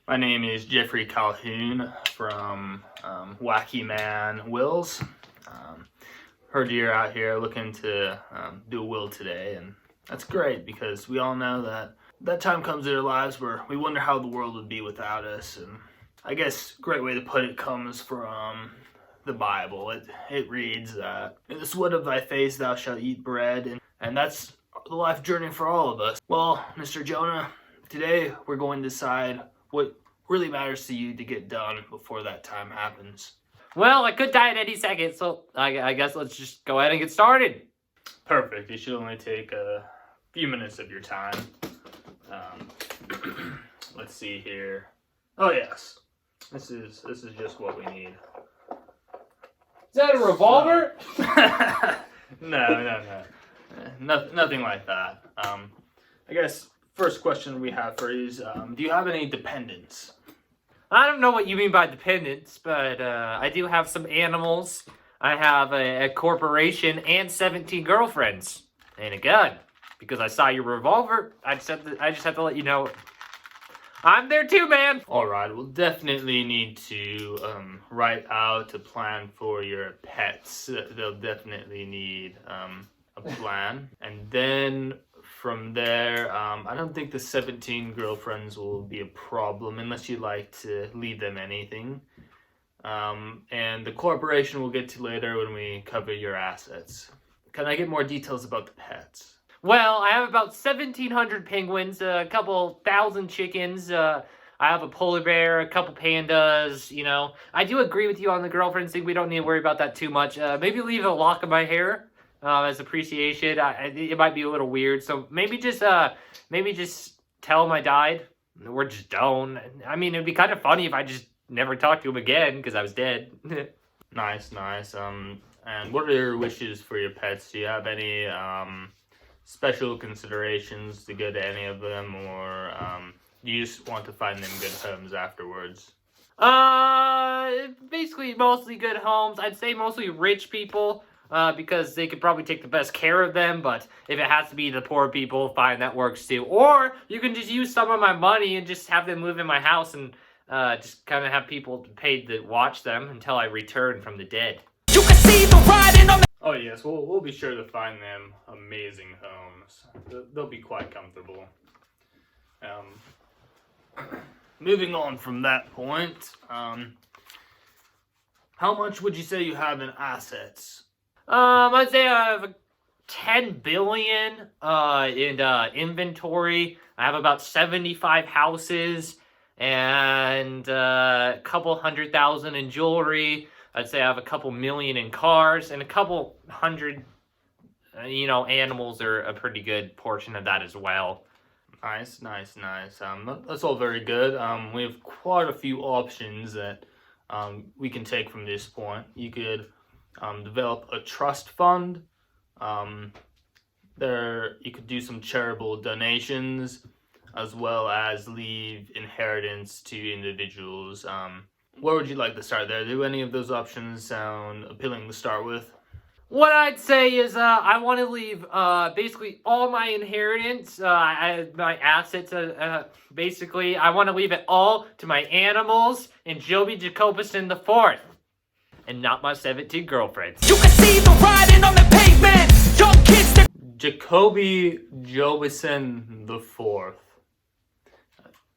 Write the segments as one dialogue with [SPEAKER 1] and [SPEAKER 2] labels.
[SPEAKER 1] My name is Jeffrey Calhoun from Wacky Man Wills. Heard you're out here looking to do a will today, and that's great because we all know that time comes in our lives where we wonder how the world would be without us. And I guess a great way to put it comes from the Bible. It reads that, "In the sweat of thy face thou shalt eat bread," and that's the life journey for all of us. Well, Mr. Jonah, today we're going to decide what really matters to you to get done before that time happens.
[SPEAKER 2] Well, I could die at any second, so I guess let's just go ahead and get started.
[SPEAKER 1] Perfect. It should only take a few minutes of your time. Let's see here. Oh yes, this is just what we need.
[SPEAKER 2] Is that a revolver?
[SPEAKER 1] No. Nothing like that. I guess first question we have for you is, do you have any dependents?
[SPEAKER 2] I don't know what you mean by dependents, but I do have some animals. I have a corporation and 17 girlfriends and a gun. Because I saw your revolver, I just have to let you know I'm there too, man.
[SPEAKER 1] All right, we'll definitely need to write out a plan for your pets. They'll definitely need a plan, and then from there, I don't think the 17 girlfriends will be a problem unless you'd like to leave them anything. And the corporation we'll get to later when we cover your assets. Can I get more details about the pets?
[SPEAKER 2] Well, I have about 1,700 penguins, a couple thousand chickens, I have a polar bear, a couple pandas, you know. I do agree with you on the girlfriends thing. We don't need to worry about that too much. Maybe leave a lock of my hair as appreciation. It might be a little weird, so maybe just tell him I died, or just don't. I mean, it'd be kind of funny if I just never talked to him again because I was dead.
[SPEAKER 1] Nice. And what are your wishes for your pets? Do you have any special considerations to go to any of them, or you just want to find them good homes afterwards?
[SPEAKER 2] Basically mostly good homes. I'd say mostly rich people, because they could probably take the best care of them, but if it has to be the poor people, fine, that works too. Or you can just use some of my money and just have them live in my house and just kind of have people paid to watch them until I return from the dead. You can see the writing on the...
[SPEAKER 1] Oh yes, we'll be sure to find them amazing homes. They'll be quite comfortable. Moving on from that point, how much would you say you have in assets?
[SPEAKER 2] I'd say I have 10 billion in inventory. I have about 75 houses and a couple 100,000 in jewelry. I'd say I have a couple million in cars and a couple hundred, animals are a pretty good portion of that as well.
[SPEAKER 1] Nice. That's all very good. We have quite a few options that we can take from this point. You could develop a trust fund. You could do some charitable donations, as well as leave inheritance to individuals. Where would you like to start there? Do any of those options sound appealing to start with?
[SPEAKER 2] What I'd say is I want to leave basically all my inheritance, my assets, basically. I want to leave it all to my animals and Joby Jacobison IV. And not my 17 girlfriends. You can see the writing on the pavement! Young kids...
[SPEAKER 1] Jacoby Jobison IV.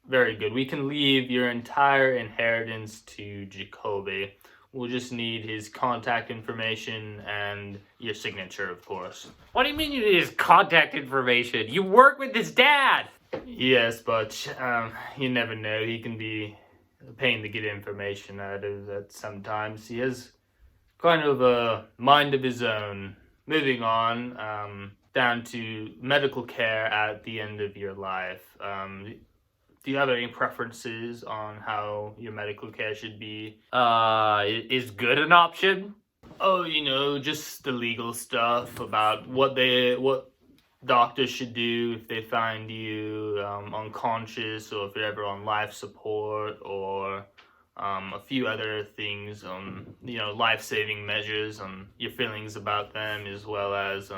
[SPEAKER 1] Very good. We can leave your entire inheritance to Jacoby. We'll just need his contact information and your signature, of course.
[SPEAKER 2] What do you mean you need his contact information? You work with his dad!
[SPEAKER 1] Yes, but you never know. He can be a pain to get information out of that sometimes. He has kind of a mind of his own. Moving on, down to medical care at the end of your life. Do you have any preferences on how your medical care should be?
[SPEAKER 2] Is good an option?
[SPEAKER 1] Oh, just the legal stuff about what doctors should do if they find you unconscious, or if you're ever on life support, or a few other things on, life-saving measures, on your feelings about them, as well as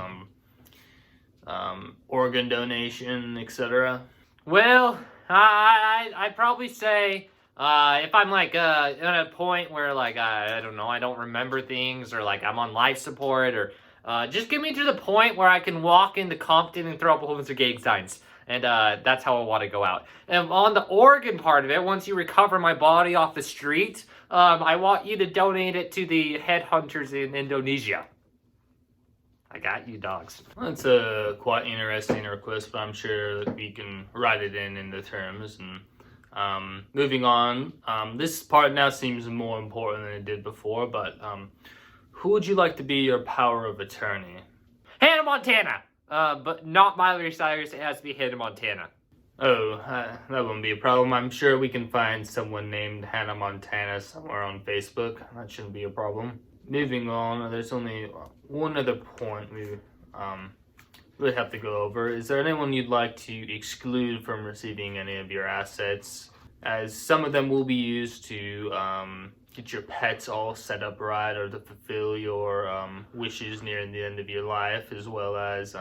[SPEAKER 1] organ donation, etc.
[SPEAKER 2] Well, I'd probably say if I'm like at a point where like I don't know, I don't remember things, or like I'm on life support, or just get me to the point where I can walk into Compton and throw up a whole bunch of gang signs. And that's how I want to go out. And on the organ part of it, once you recover my body off the street, I want you to donate it to the headhunters in Indonesia. I got you, dogs.
[SPEAKER 1] That's a quite interesting request, but I'm sure that we can write it in the terms. And moving on, this part now seems more important than it did before, but who would you like to be your power of attorney?
[SPEAKER 2] Hannah Montana! But not Miley Cyrus, it has to be Hannah Montana.
[SPEAKER 1] Oh, that wouldn't be a problem. I'm sure we can find someone named Hannah Montana somewhere on Facebook. That shouldn't be a problem. Moving on, there's only one other point we really have to go over. Is there anyone you'd like to exclude from receiving any of your assets? As some of them will be used to get your pets all set up right, or to fulfill your wishes near the end of your life, as well as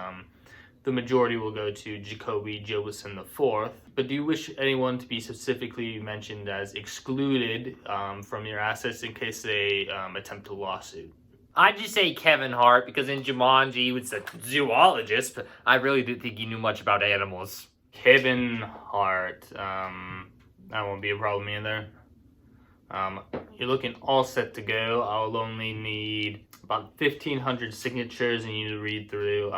[SPEAKER 1] the majority will go to Jacoby Jobison IV. But do you wish anyone to be specifically mentioned as excluded from your assets in case they attempt a lawsuit?
[SPEAKER 2] I'd just say Kevin Hart, because in Jumanji he was a zoologist, but I really didn't think he knew much about animals.
[SPEAKER 1] Kevin Hart, that won't be a problem either. You're looking all set to go. I'll only need about 1,500 signatures, and you need to read through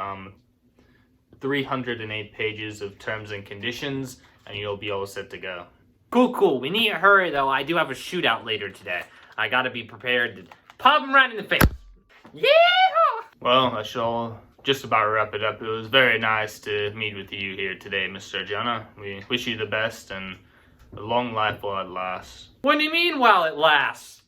[SPEAKER 1] 308 pages of terms and conditions, and you'll be all set to go.
[SPEAKER 2] Cool. We need to hurry, though. I do have a shootout later today. I gotta be prepared to pop him right in the face. Yeah!
[SPEAKER 1] Well, I should all just about wrap it up. It was very nice to meet with you here today, Mr. Jonah. We wish you the best and a long life while it lasts.
[SPEAKER 2] What do you mean while it lasts?